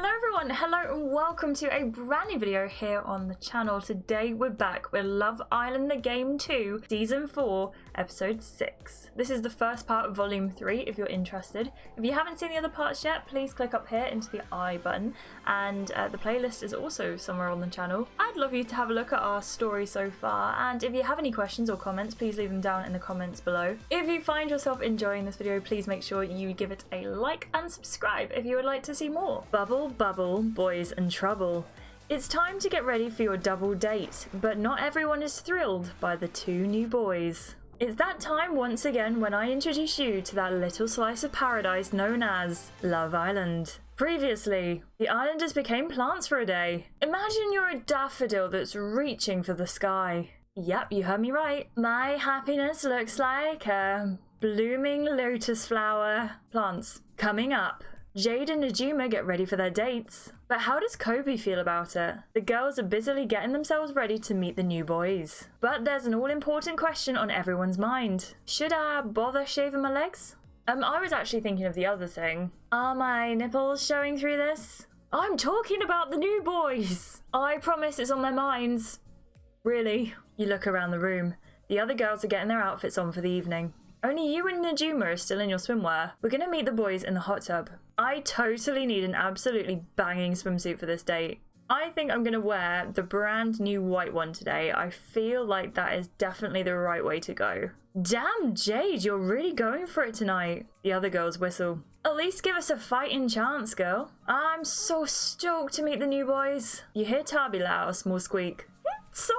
Hello everyone, hello and welcome to a brand new video here on the channel. Today we're back with Love Island the Game 2, Season 4, Episode 6. This is the first part of Volume 3 if you're interested. If you haven't seen the other parts yet, please click up here into the I button, and the playlist is also somewhere on the channel. I'd love you to have a look at our story so far, and if you have any questions or comments, please leave them down in the comments below. If you find yourself enjoying this video, please make sure you give it a like and subscribe if you would like to see more. Bubble, bubble, boys and trouble. It's time to get ready for your double date, but not everyone is thrilled by the two new boys. It's that time once again when I introduce you to that little slice of paradise known as Love Island. Previously, the islanders became plants for a day. Imagine you're a daffodil that's reaching for the sky. Yep, you heard me right. My happiness looks like a blooming lotus flower. Plants. Coming up. Jade and Najuma get ready for their dates. But how does Kobe feel about it? The girls are busily getting themselves ready to meet the new boys. But there's an all-important question on everyone's mind. Should I bother shaving my legs? I was actually thinking of the other thing. Are my nipples showing through this? I'm talking about the new boys! I promise it's on their minds. Really? You look around the room. The other girls are getting their outfits on for the evening. Only you and Najuma are still in your swimwear. We're gonna meet the boys in the hot tub. I totally need an absolutely banging swimsuit for this date. I think I'm gonna wear the brand new white one today. I feel like that is definitely the right way to go. Damn, Jade, you're really going for it tonight. The other girls whistle. At least give us a fighting chance, girl. I'm so stoked to meet the new boys. You hear Tabi let out a small squeak. Sorry.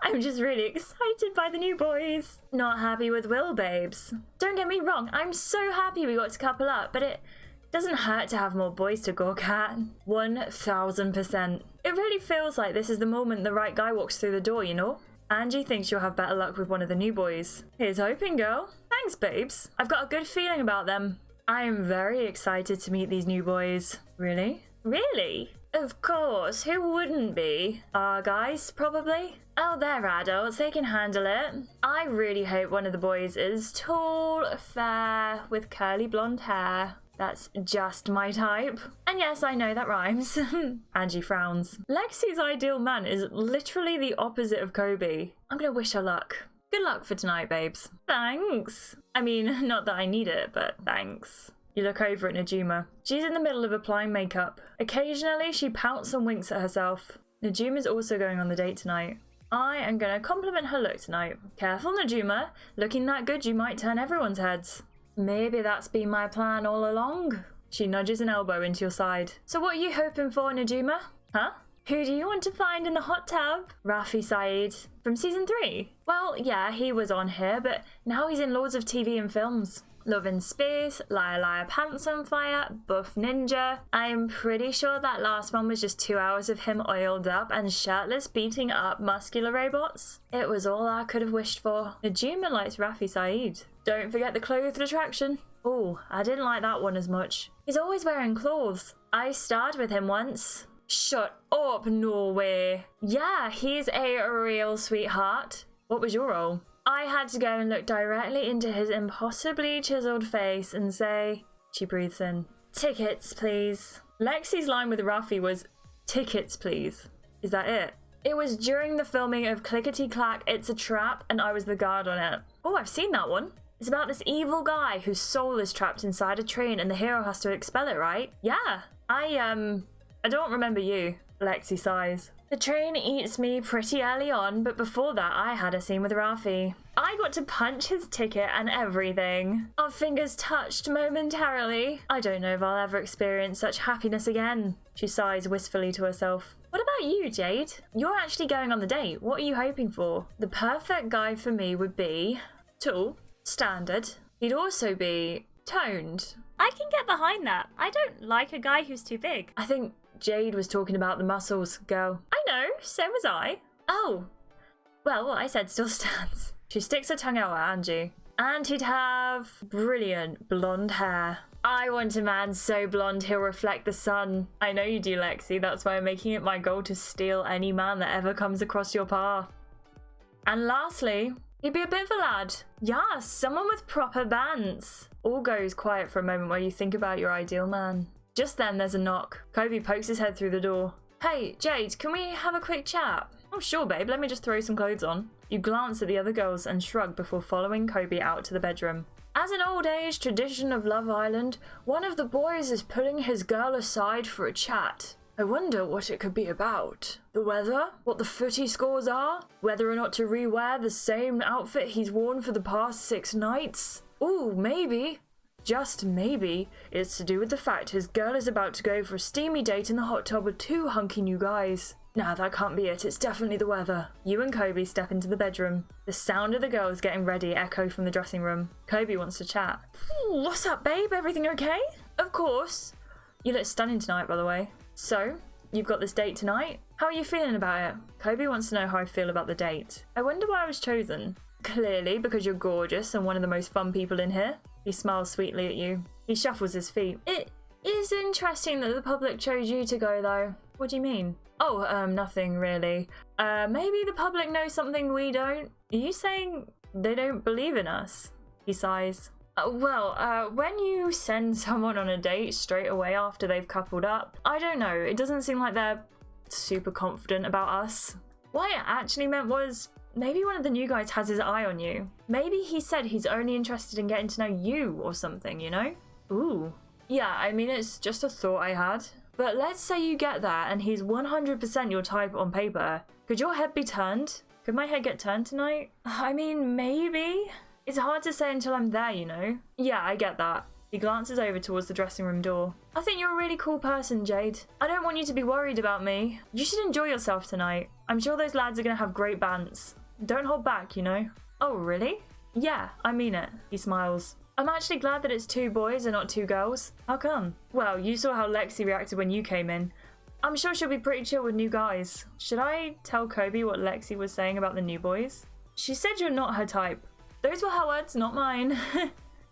I'm just really excited by the new boys. Not happy with Will, babes. Don't get me wrong, I'm so happy we got to couple up, but it doesn't hurt to have more boys to gawk at. 1000%. It really feels like this is the moment the right guy walks through the door, you know? Angie thinks you'll have better luck with one of the new boys. Here's hoping, girl. Thanks, babes. I've got a good feeling about them. I am very excited to meet these new boys. Really? Really? Of course, who wouldn't be? Our guys, probably? Oh, they're adults, they can handle it. I really hope one of the boys is tall, fair, with curly blonde hair. That's just my type. And yes, I know that rhymes. Angie frowns. Lexi's ideal man is literally the opposite of Kobe. I'm gonna wish her luck. Good luck for tonight, babes. Thanks. I mean, not that I need it, but thanks. You look over at Najuma. She's in the middle of applying makeup. Occasionally, she pouts and winks at herself. Najuma's also going on the date tonight. I am going to compliment her look tonight. Careful, Najuma. Looking that good, you might turn everyone's heads. Maybe that's been my plan all along. She nudges an elbow into your side. So what are you hoping for, Najuma? Huh? Who do you want to find in the hot tub? Rafi Saeed. From Season 3? Well, yeah, he was on here, but now he's in loads of TV and films. Love in Space, Liar Liar Pants on Fire, Buff Ninja. I am pretty sure that last one was just 2 hours of him oiled up and shirtless beating up muscular robots. It was all I could have wished for. Najuma likes Rafi Saeed. Don't forget the clothed attraction. Oh, I didn't like that one as much. He's always wearing clothes. I starred with him once. Shut up, no way. Yeah, he's a real sweetheart. What was your role? I had to go and look directly into his impossibly chiseled face and say, she breathes in, tickets, please. Lexi's line with Rafi was, tickets, please. Is that it? It was during the filming of Clickety Clack, It's a Trap, and I was the guard on it. Oh, I've seen that one. It's about this evil guy whose soul is trapped inside a train and the hero has to expel it, right? Yeah. I don't remember you. Lexi sighs. The train eats me pretty early on, but before that I had a scene with Rafi. I got to punch his ticket and everything. Our fingers touched momentarily. I don't know if I'll ever experience such happiness again. She sighs wistfully to herself. What about you, Jade? You're actually going on the date. What are you hoping for? The perfect guy for me would be tall, standard. He'd also be toned. I can get behind that. I don't like a guy who's too big. I think Jade was talking about the muscles, girl. I know, so was I. Oh, well, what I said still stands. She sticks her tongue out at Angie. And he'd have brilliant blonde hair. I want a man so blonde he'll reflect the sun. I know you do, Lexi. That's why I'm making it my goal to steal any man that ever comes across your path. And lastly, he'd be a bit of a lad. Yeah, someone with proper bands. All goes quiet for a moment while you think about your ideal man. Just then there's a knock. Kobe pokes his head through the door. Hey, Jade, can we have a quick chat? Oh, sure, babe. Let me just throw some clothes on. You glance at the other girls and shrug before following Kobe out to the bedroom. As an old age tradition of Love Island, one of the boys is pulling his girl aside for a chat. I wonder what it could be about. The weather? What the footy scores are? Whether or not to re-wear the same outfit he's worn for the past 6 nights? Ooh, maybe. Just maybe, it's to do with the fact his girl is about to go for a steamy date in the hot tub with 2 hunky new guys. Nah, that can't be it. It's definitely the weather. You and Kobe step into the bedroom. The sound of the girls getting ready echo from the dressing room. Kobe wants to chat. What's up, babe? Everything okay? Of course. You look stunning tonight, by the way. So, you've got this date tonight? How are you feeling about it? Kobe wants to know how I feel about the date. I wonder why I was chosen. Clearly, because you're gorgeous and one of the most fun people in here. He smiles sweetly at you. He shuffles his feet. It is interesting that the public chose you to go, though. What do you mean? Oh, nothing really. Maybe the public knows something we don't. Are you saying they don't believe in us? He sighs. When you send someone on a date straight away after they've coupled up, I don't know, it doesn't seem like they're super confident about us. What I actually meant was, maybe one of the new guys has his eye on you. Maybe he said he's only interested in getting to know you or something, you know? Ooh. Yeah, I mean, it's just a thought I had. But let's say you get there and he's 100% your type on paper. Could your head be turned? Could my head get turned tonight? I mean, maybe. It's hard to say until I'm there, you know? Yeah, I get that. He glances over towards the dressing room door. I think you're a really cool person, Jade. I don't want you to be worried about me. You should enjoy yourself tonight. I'm sure those lads are going to have great bands. Don't hold back, you know? Oh, really? Yeah, I mean it. He smiles. I'm actually glad that it's 2 boys and not 2 girls. How come? Well, you saw how Lexi reacted when you came in. I'm sure she'll be pretty chill with new guys. Should I tell Kobe what Lexi was saying about the new boys? She said you're not her type. Those were her words, not mine.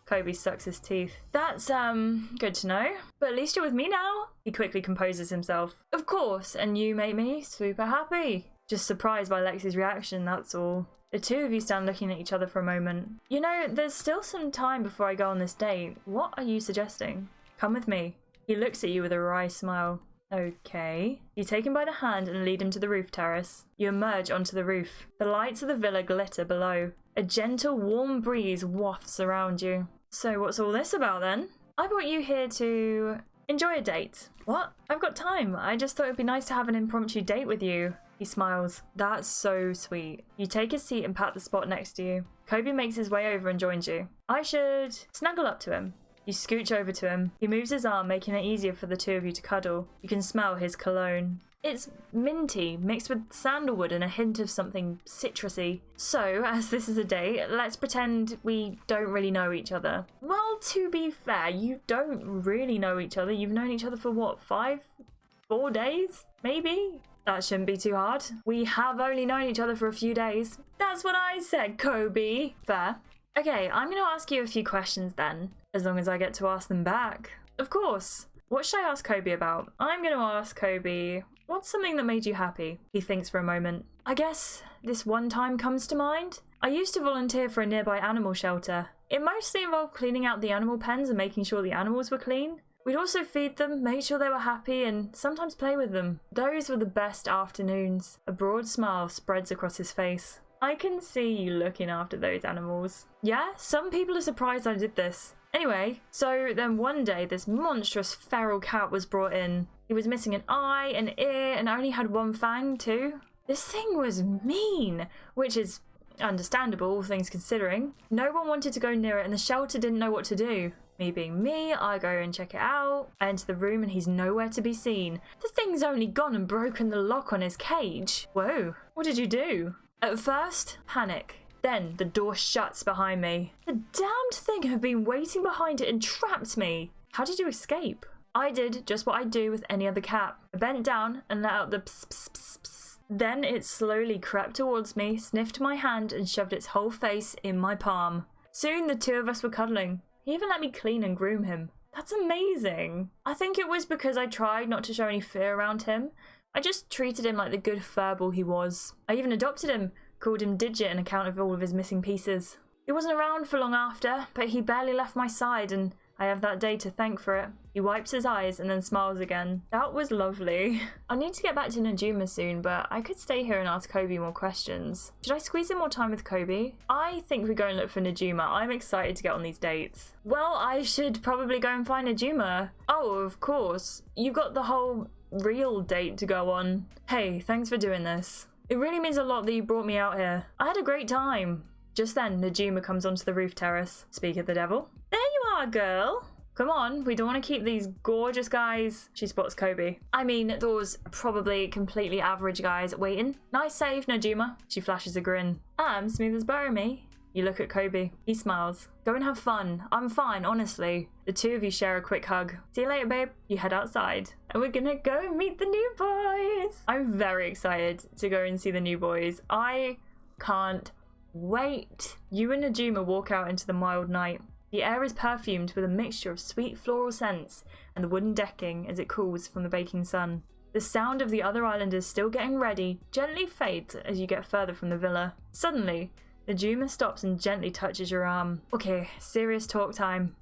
Kobe sucks his teeth. That's, good to know. But at least you're with me now. He quickly composes himself. Of course, and you made me super happy. Just surprised by Lexi's reaction, that's all. The 2 of you stand looking at each other for a moment. You know, there's still some time before I go on this date. What are you suggesting? Come with me. He looks at you with a wry smile. Okay. You take him by the hand and lead him to the roof terrace. You emerge onto the roof. The lights of the villa glitter below. A gentle, warm breeze wafts around you. So what's all this about then? I brought you here to enjoy a date. What? I've got time. I just thought it'd be nice to have an impromptu date with you. He smiles. That's so sweet. You take a seat and pat the spot next to you. Kobe makes his way over and joins you. I should snuggle up to him. You scooch over to him. He moves his arm, making it easier for the 2 of you to cuddle. You can smell his cologne. It's minty, mixed with sandalwood and a hint of something citrusy. So, as this is a date, let's pretend we don't really know each other. Well, to be fair, you don't really know each other. You've known each other for what, 4 days? Maybe? That shouldn't be too hard. We have only known each other for a few days. That's what I said, Kobe. Fair. Okay, I'm going to ask you a few questions then, as long as I get to ask them back. Of course. What should I ask Kobe about? I'm going to ask Kobe, what's something that made you happy? He thinks for a moment. I guess this one time comes to mind. I used to volunteer for a nearby animal shelter. It mostly involved cleaning out the animal pens and making sure the animals were clean. We'd also feed them, make sure they were happy, and sometimes play with them. Those were the best afternoons. A broad smile spreads across his face. I can see you looking after those animals. Yeah, some people are surprised I did this. Anyway, so then one day this monstrous feral cat was brought in. He was missing an eye, an ear, and only had 1 fang too. This thing was mean, which is understandable, all things considering. No one wanted to go near it and the shelter didn't know what to do. Me being me, I go and check it out. I enter the room and he's nowhere to be seen. The thing's only gone and broken the lock on his cage. Whoa, what did you do? At first, panic. Then the door shuts behind me. The damned thing had been waiting behind it and trapped me. How did you escape? I did just what I'd do with any other cat. I bent down and let out the pss pss pss pss. Then it slowly crept towards me, sniffed my hand and shoved its whole face in my palm. Soon the 2 of us were cuddling. He even let me clean and groom him. That's amazing. I think it was because I tried not to show any fear around him. I just treated him like the good furball he was. I even adopted him, called him Digit on account of all of his missing pieces. He wasn't around for long after, but he barely left my side and I have that day to thank for it. He wipes his eyes and then smiles again. That was lovely. I need to get back to Najuma soon, but I could stay here and ask Kobe more questions. Should I squeeze in more time with Kobe? I think we go and look for Najuma. I'm excited to get on these dates. Well, I should probably go and find Najuma. Oh, of course. You've got the whole real date to go on. Hey, thanks for doing this. It really means a lot that you brought me out here. I had a great time. Just then, Najuma comes onto the roof terrace. Speak of the devil. There you are, girl. Come on, we don't want to keep these gorgeous guys. She spots Kobe. I mean, those probably completely average guys waiting. Nice save, Najuma. She flashes a grin. I'm smooth as butter, me. You look at Kobe. He smiles. Go and have fun. I'm fine, honestly. The two of you share a quick hug. See you later, babe. You head outside. And we're gonna go meet the new boys. I'm very excited to go and see the new boys. I can't wait. You and Najuma walk out into the mild night. The air is perfumed with a mixture of sweet floral scents and the wooden decking as it cools from the baking sun. The sound of the other islanders still getting ready gently fades as you get further from the villa. Suddenly, Najuma stops and gently touches your arm. Okay, serious talk time.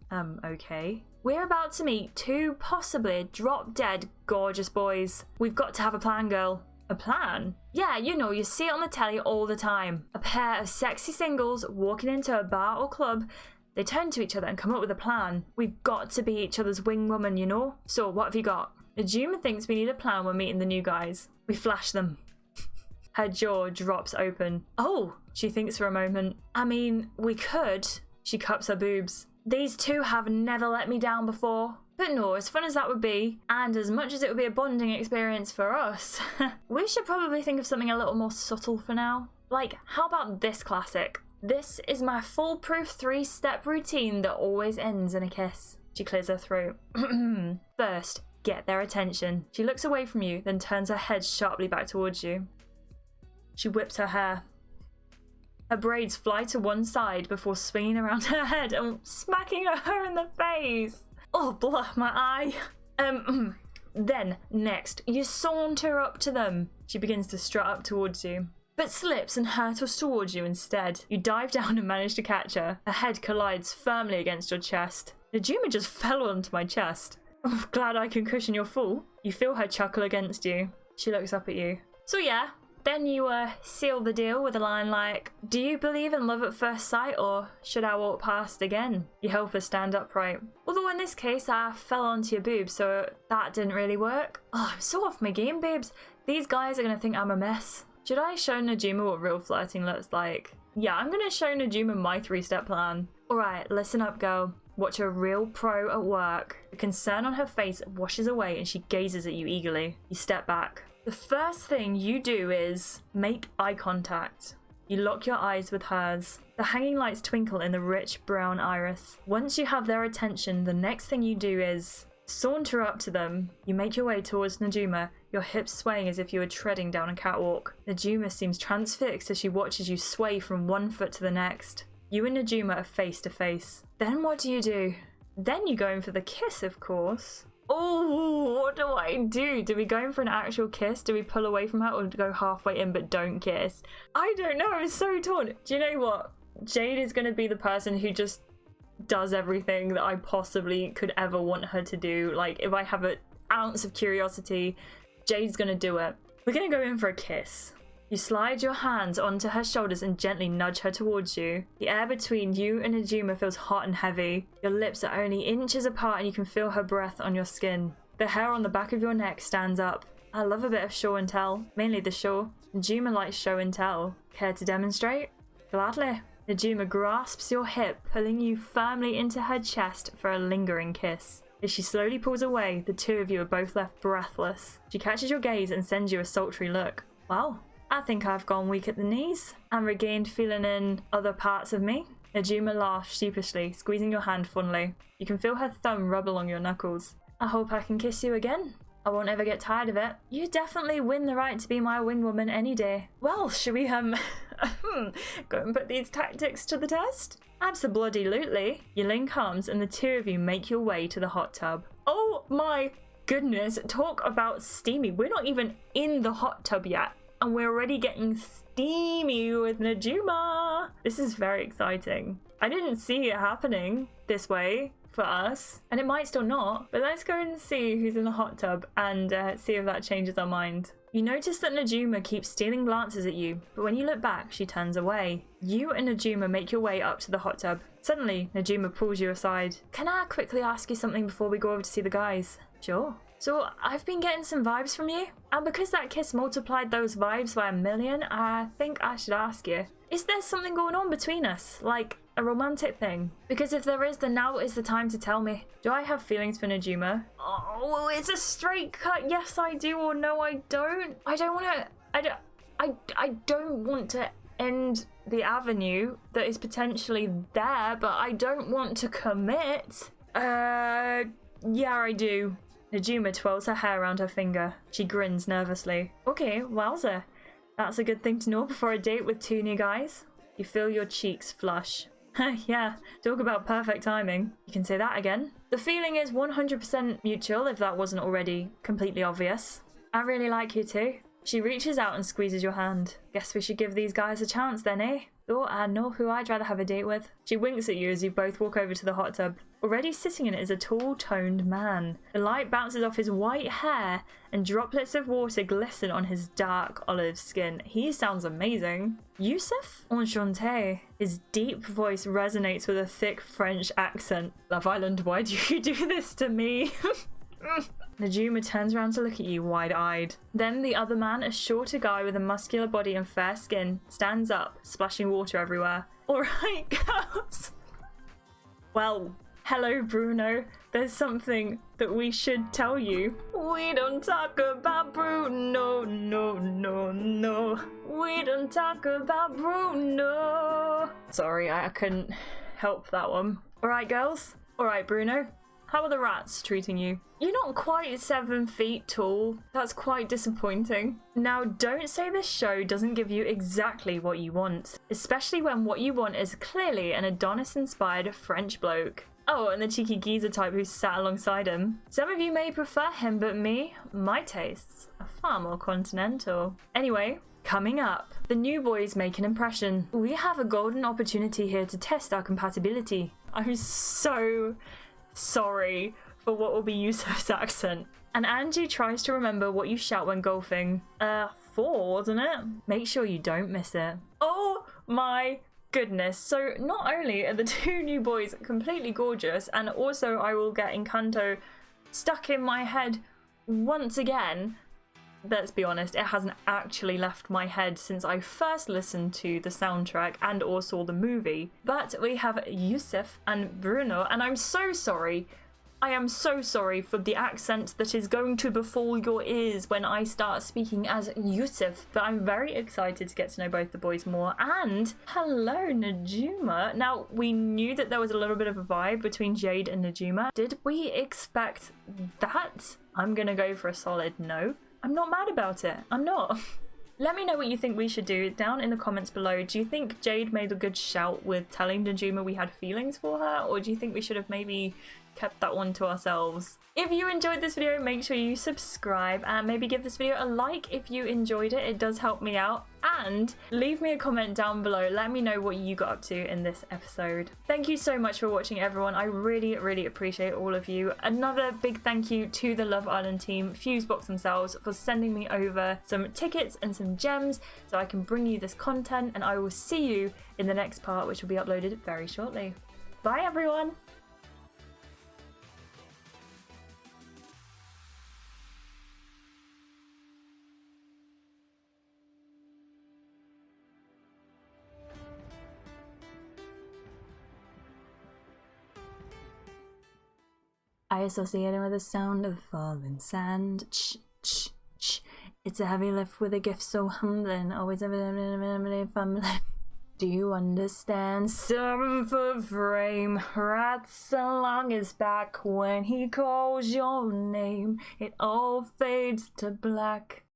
Okay. We're about to meet two possibly drop-dead gorgeous boys. We've got to have a plan, girl. A plan? Yeah, you know, you see it on the telly all the time. A pair of sexy singles walking into a bar or club. They turn to each other and come up with a plan. We've got to be each other's wing woman, you know? So, what have you got? Najuma thinks we need a plan when meeting the new guys. We flash them. Her jaw drops open. Oh, she thinks for a moment. I mean, we could. She cups her boobs. These two have never let me down before. But no, as fun as that would be, and as much as it would be a bonding experience for us, we should probably think of something a little more subtle for now. Like, how about this classic? This is my foolproof 3-step routine that always ends in a kiss. She clears her throat. First, get their attention. She looks away from you, then turns her head sharply back towards you. She whips her hair. Her braids fly to one side before swinging around her head and smacking her in the face. Oh, blah, my eye. Then, next, you saunter up to them. She begins to strut up towards you, but slips and hurtles towards you instead. You dive down and manage to catch her. Her head collides firmly against your chest. Najuma just fell onto my chest. Oh, glad I can cushion your fall. You feel her chuckle against you. She looks up at you. So yeah, then you seal the deal with a line like, do you believe in love at first sight, or should I walk past again? You help her stand upright. Although in this case, I fell onto your boobs, so that didn't really work. Oh, I'm so off my game, babes. These guys are gonna think I'm a mess. Should I show Najuma what real flirting looks like? Yeah, I'm gonna show Najuma my 3-step plan. Alright, listen up, girl. Watch a real pro at work. The concern on her face washes away and she gazes at you eagerly. You step back. The first thing you do is make eye contact. You lock your eyes with hers. The hanging lights twinkle in the rich brown iris. Once you have their attention, the next thing you do is saunter up to them. You make your way towards Najuma, your hips swaying as if you were treading down a catwalk. Najuma seems transfixed as she watches you sway from one foot to the next. You and Najuma are face to face. Then what do? Then you go in for the kiss, of course. Oh, what do I do? Do we go in for an actual kiss? Do we pull away from her, or go halfway in but don't kiss? I don't know, I'm so torn. Do you know what? Jade is going to be the person who just does everything that I possibly could ever want her to do. Like, if I have an ounce of curiosity, Jade's going to do it. We're going to go in for a kiss. You slide your hands onto her shoulders and gently nudge her towards you. The air between you and Najuma feels hot and heavy. Your lips are only inches apart and you can feel her breath on your skin. The hair on the back of your neck stands up. I love a bit of show and tell, mainly the show. Najuma likes show and tell. Care to demonstrate? Gladly. Najuma grasps your hip, pulling you firmly into her chest for a lingering kiss. As she slowly pulls away, the two of you are both left breathless. She catches your gaze and sends you a sultry look. Wow. I think I've gone weak at the knees and regained feeling in other parts of me. Najuma laughs sheepishly, squeezing your hand fondly. You can feel her thumb rub along your knuckles. I hope I can kiss you again. I won't ever get tired of it. You definitely win the right to be my wing woman any day. Well, should we go and put these tactics to the test? Abso-bloody-lutely. You link arms and the two of you make your way to the hot tub. Oh my goodness, talk about steamy. We're not even in the hot tub yet, and we're already getting steamy with Najuma. This is very exciting. I didn't see it happening this way for us. And it might still not, but let's go and see who's in the hot tub and see if that changes our mind. You notice that Najuma keeps stealing glances at you, but when you look back, she turns away. You and Najuma make your way up to the hot tub. Suddenly, Najuma pulls you aside. Can I quickly ask you something before we go over to see the guys? Sure. So, I've been getting some vibes from you, and because that kiss multiplied those vibes by 1,000,000, I think I should ask you, is there something going on between us? Like, a romantic thing? Because if there is, then now is the time to tell me. Do I have feelings for Najuma? Oh, it's a straight cut. Yes, I do, or no, I don't. I don't want to end the avenue that is potentially there, but I don't want to commit. Yeah, I do. Najuma twirls her hair around her finger. She grins nervously. Okay, wowza. That's a good thing to know before a date with 2 new guys. You feel your cheeks flush. Yeah, talk about perfect timing. You can say that again. The feeling is 100% mutual, if that wasn't already completely obvious. I really like you too. She reaches out and squeezes your hand. Guess we should give these guys a chance then, eh? Thought I know who I'd rather have a date with. She winks at you as you both walk over to the hot tub. Already sitting in it is a tall, toned man. The light bounces off his white hair and droplets of water glisten on his dark olive skin. He sounds amazing. Yusuf? Enchanté. His deep voice resonates with a thick French accent. Love Island, why do you do this to me? Najuma turns around to look at you wide-eyed. Then the other man, a shorter guy with a muscular body and fair skin, stands up, splashing water everywhere. Alright, girls. Well, hello, Bruno. There's something that we should tell you. We don't talk about Bruno, no. We don't talk about Bruno. Sorry, I couldn't help that one. Alright, girls. Alright, Bruno. How are the rats treating you? You're not quite 7 feet tall. That's quite disappointing. Now, don't say this show doesn't give you exactly what you want, especially when what you want is clearly an Adonis-inspired French bloke. Oh, and the cheeky geezer type who sat alongside him. Some of you may prefer him, but me, my tastes are far more continental. Anyway, coming up, the new boys make an impression. We have a golden opportunity here to test our compatibility. I'm so sorry for what will be Yusuf's accent. And Angie tries to remember what you shout when golfing. 4, wasn't it? Make sure you don't miss it. Oh my goodness. So not only are the 2 new boys completely gorgeous, and also I will get Encanto stuck in my head once again. Let's be honest, it hasn't actually left my head since I first listened to the soundtrack and or saw the movie. But we have Yusuf and Bruno, and I'm so sorry. I am so sorry for the accent that is going to befall your ears when I start speaking as Yusuf. But I'm very excited to get to know both the boys more. And hello, Najuma. Now, we knew that there was a little bit of a vibe between Jade and Najuma. Did we expect that? I'm gonna go for a solid no. I'm not mad about it. I'm not. Let me know what you think we should do down in the comments below. Do you think Jade made a good shout with telling Najuma we had feelings for her? Or do you think we should have maybe kept that one to ourselves? If you enjoyed this video, make sure you subscribe and maybe give this video a like if you enjoyed it. It does help me out. And leave me a comment down below. Let me know what you got up to in this episode. Thank you so much for watching, everyone. I really, really appreciate all of you. Another big thank you to the Love Island team, Fusebox themselves, for sending me over some tickets and some gems so I can bring you this content. And I will see you in the next part, which will be uploaded very shortly. Bye, everyone. I associate it with the sound of falling sand. Ch, ch, ch. It's a heavy lift with a gift so humbling. Always fumbling. Do you understand? 7 foot frame, rats along his back. When he calls your name, it all fades to black.